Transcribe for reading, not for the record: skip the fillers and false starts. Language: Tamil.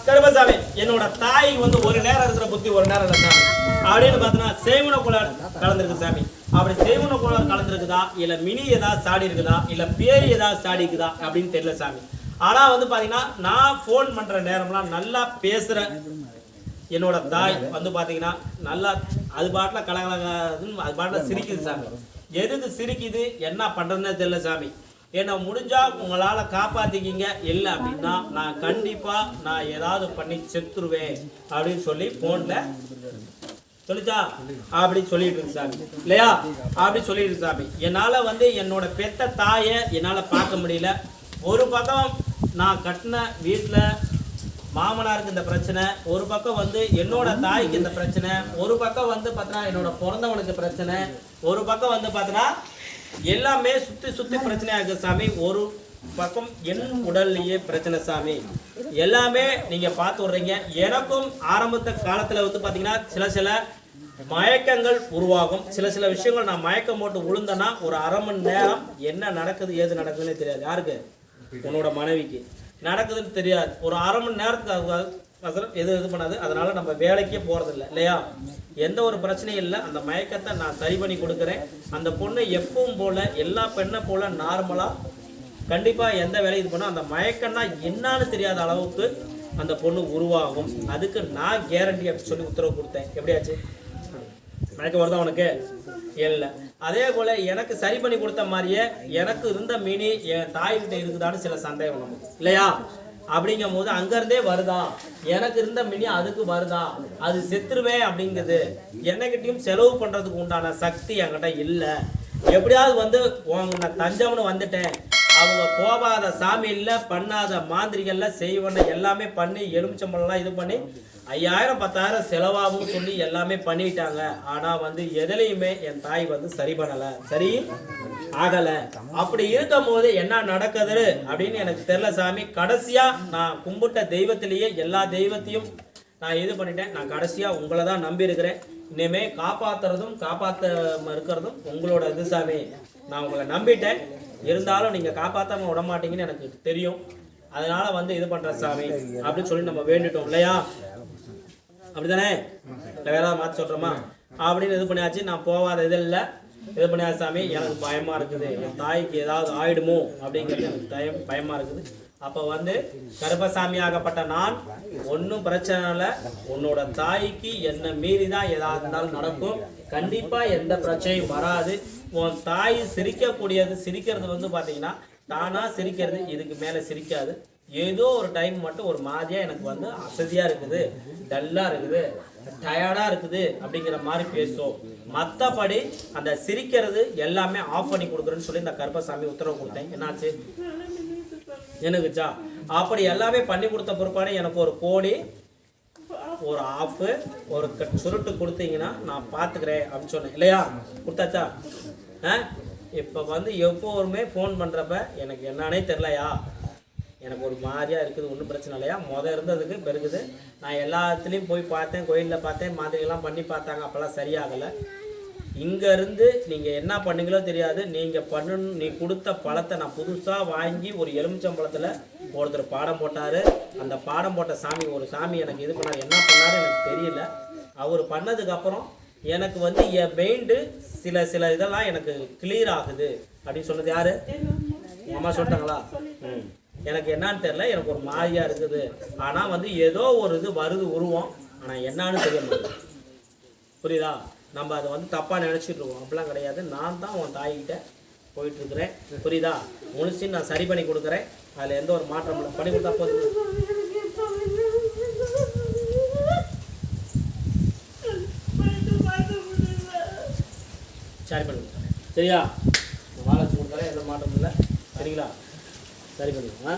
கருப்பசாமி என்னோட தாய் வந்து ஒரு நேரம் இருக்கிற புத்தி ஒரு நேரம் இல்லை சாமி அப்படின்னு பார்த்தீங்கன்னா சேவன குளர் கலந்துருக்கு சாமி. அப்படி சேவன குளர் கலந்துருக்குதா இல்லை மினி ஏதாவது சாடி இருக்குதா இல்லை பேர் ஏதாவது சாடி இருக்குதா அப்படின்னு தெரியல சாமி. ஆனால் வந்து பார்த்தீங்கன்னா நான் ஃபோன் பண்ணுற நேரம்லாம் நல்லா பேசுகிற என்னோட தாய் வந்து பார்த்தீங்கன்னா நல்லா அது பாட்டில் கலகலன்னு அது பாட்டில் சிரிக்குது சாமி. எதுக்கு சிரிக்குது என்ன பண்ணுறதுன்னு தெரியல சாமி. என்னை முடிஞ்சால் உங்களால் காப்பாற்றிக்கிங்க, இல்லை அப்படின்னா நான் கண்டிப்பாக நான் ஏதாவது பண்ணி செத்துருவேன் அப்படின்னு சொல்லி ஃபோனில் சொல்லிச்சா அப்படின்னு சொல்லிட்டு இருக்கு சாமி. இல்லையா அப்படி சொல்லிட்டு இருக்கு சாமி. என்னால் வந்து என்னோட பெத்த தாயை என்னால் பார்க்க முடியல. ஒரு பக்கம் நான் கட்டின வீட்டில் மாமனாருக்கு இந்த பிரச்சனை, ஒரு பக்கம் வந்து என்னோட தாய்க்கு இந்த பிரச்சனை, ஒரு பக்கம் வந்து பார்த்தீங்கன்னா என்னோட பிறந்தவனுக்கு பிரச்சனை, ஒரு பக்கம் வந்து பார்த்தீங்கன்னா எல்லாமே சுற்றி பிரச்சனையாக இருக்குது சாமி. ஒரு பக்கம் என் உடல்லையே பிரச்சனை சாமி. எல்லாமே நீங்கள் பார்த்து விட்றீங்க. எனக்கும் ஆரம்பத்த காலத்தில் வந்து பார்த்தீங்கன்னா சில மயக்கங்கள் உருவாகும். சில விஷயங்கள் நான் மயக்கம் போட்டு விழுந்தேன்னா ஒரு அரை மணி நேரம் என்ன நடக்குது ஏது நடக்குதுன்னு தெரியாது. யாருக்கு? உன்னோட மனைவிக்கு நடக்குதுன்னு தெரியாது. ஒரு அரை மணி நேரத்துக்கு இது பண்ணாது. அதனால் நம்ம வேலைக்கே போகிறதில்ல இல்லையா. எந்த ஒரு பிரச்சனையும் இல்லை. அந்த மயக்கத்தை நான் சரி பண்ணி கொடுக்குறேன். அந்த பொண்ணு எப்பவும் போல் எல்லா பெண்ணை போல் நார்மலாக கண்டிப்பாக எந்த வேலையும் இது பண்ணால் அந்த மயக்கம்னா என்னான்னு தெரியாத அளவுக்கு அந்த பொண்ணு உருவாகும். அதுக்கு நான் கேரண்டி அப்படி சொல்லி உத்தரவு கொடுத்தேன். எப்படியாச்சு மயக்கம் வருதா உனக்கு? இல்லை. அதே போல் எனக்கு சரி பண்ணி கொடுத்த மாதிரியே எனக்கு இருந்த மினி என் தாய்கிட்ட இருக்குதான்னு சில சந்தேகம் நமக்கு இல்லையா. அப்படிங்கும் போது அங்கேருந்தே வருதா, எனக்கு இருந்த மினி அதுக்கு வருதா, அது செத்துருவேன் அப்படிங்கிறது என்னைக்கிட்டையும் செலவு பண்ணுறதுக்கு உண்டான சக்தி என்கிட்ட இல்லை. எப்படியாவது வந்து நான் தஞ்சம்னு வந்துட்டேன், அவங்க போகாத சாமி இல்லை, பண்ணாத மாந்திரிகள்லாம் செய்வன எல்லாமே பண்ணி எலுமிச்சம்பழம்லாம் இது பண்ணி 5000 10,000 செலவாகும் சொல்லி எல்லாமே பண்ணிட்டாங்க. ஆனால் வந்து எதுலையுமே என் தாய் வந்து சரி பண்ணலை, சரி ஆகலை. அப்படி இருக்கும் போது என்ன நடக்குது அப்படின்னு எனக்கு தெரியல சாமி. கடைசியாக நான் கும்பிட்ட தெய்வத்திலேயே எல்லா தெய்வத்தையும் நான் இது பண்ணிட்டேன். நான் கடைசியாக உங்களை தான் நம்பி இருக்கிறேன். இனிமே காப்பாற்றுறதும் காப்பாற்ற இருக்கிறதும் உங்களோட இது சாமி. நான் உங்களை நம்பிட்டேன். இருந்தாலும் நீங்கள் காப்பாற்றாம விட மாட்டீங்கன்னு எனக்கு தெரியும். அதனால வந்து இது பண்ணுற சாமி அப்படின்னு சொல்லி நம்ம வேண்டிட்டோம் இல்லையா. அப்படிதானே? இல்லை வேற ஏதாவது மாற்றி சொல்கிறோமா அப்படின்னு இது பண்ணியாச்சு. நான் போகாத இது இல்லை இது பண்ணியாச்சு சாமி. எனக்கு பயமாக இருக்குது, என் தாய்க்கு ஏதாவது ஆயிடுமோ அப்படிங்கிறது எனக்கு பயமாக இருக்குது. அப்போ வந்து கருப்பசாமி ஆகப்பட்ட நான் ஒன்றும் பிரச்சனை இல்லை. உன்னோட தாய்க்கு என்னை மீறி தான் எதாக இருந்தாலும் நடக்கும். கண்டிப்பாக எந்த பிரச்சனையும் வராது. உன் தாய் சிரிக்கக்கூடியது சிரிக்கிறது வந்து பார்த்தீங்கன்னா தானாக சிரிக்கிறது, இதுக்கு மேலே சிரிக்காது. ஏதோ ஒரு டைம் மட்டும் ஒரு மாதிரியாக எனக்கு வந்து அசதியாக இருக்குது, டல்லாக இருக்குது, டயர்டாக இருக்குது அப்படிங்கிற மாதிரி பேசும். மற்றபடி அந்த சிரிக்கிறது எல்லாமே ஆஃப் பண்ணி கொடுக்குறேன்னு சொல்லி இந்த கருப்பசாமி உத்தரவு கொடுத்தேன். என்னாச்சு எனக்குச்சா? அப்படி எல்லாமே பண்ணி கொடுத்த பிற்பாடு எனக்கு ஒரு கோழி ஒரு ஆஃபு ஒரு சுருட்டு கொடுத்தீங்கன்னா நான் பார்த்துக்கிறேன் அப்படின்னு சொன்னேன் இல்லையா. கொடுத்தாச்சா? இப்போ வந்து எப்போவுமே ஃபோன் பண்ணுறப்ப எனக்கு என்னன்னே தெரிலையா, எனக்கு ஒரு மாதிரியாக இருக்குது, ஒன்றும் பிரச்சனை இல்லையா. இருந்ததுக்கு பெருகுது. நான் எல்லாத்துலேயும் போய் பார்த்தேன், கோயிலில் பார்த்தேன், மாதிரிலாம் பண்ணி பார்த்தாங்க, அப்போல்லாம் சரியாகலை. இங்கேருந்து நீங்கள் என்ன பண்ணீங்களோ தெரியாது. நீங்கள் நீ கொடுத்த பழத்தை நான் புதுசாக வாங்கி ஒரு எலுமிச்சம்பழத்தில் ஒருத்தர் பாடம் போட்டார். அந்த பாடம் போட்ட சாமி ஒரு சாமி எனக்கு இது பண்ணார். என்ன பண்ணார் எனக்கு தெரியல. அவர் பண்ணதுக்கப்புறம் எனக்கு வந்து என் மைண்டு சில இதெல்லாம் எனக்கு கிளியர் ஆகுது அப்படின்னு சொன்னது யாரு? அம்மா சொல்லிட்டாங்களா? எனக்கு என்னன்னு தெரியல, எனக்கு ஒரு மாதிரியாக இருக்குது. ஆனால் வந்து ஏதோ ஒரு இது வருது உருவம், ஆனால் என்னான்னு தெரிய மாட்டேங்குது. புரியுதா? நம்ம அதை வந்து தப்பாக நினச்சிட்டு இருக்கோம். அப்படிலாம் கிடையாது. நான் தான் உன் தாய்கிட்ட போயிட்டுருக்குறேன். புரியுதா? முழுசின்னு நான் சரி பண்ணி கொடுக்குறேன். அதில் எந்த ஒரு மாற்றம் இல்லை. பண்ணி கொடுத்தா போதும். சரி பண்ணி கொடுக்குறேன் சரியா? வாழை கொடுக்குறேன், எந்த மாற்றம் இல்லை. சரிங்களா? சரி பண்ணிடுங்க.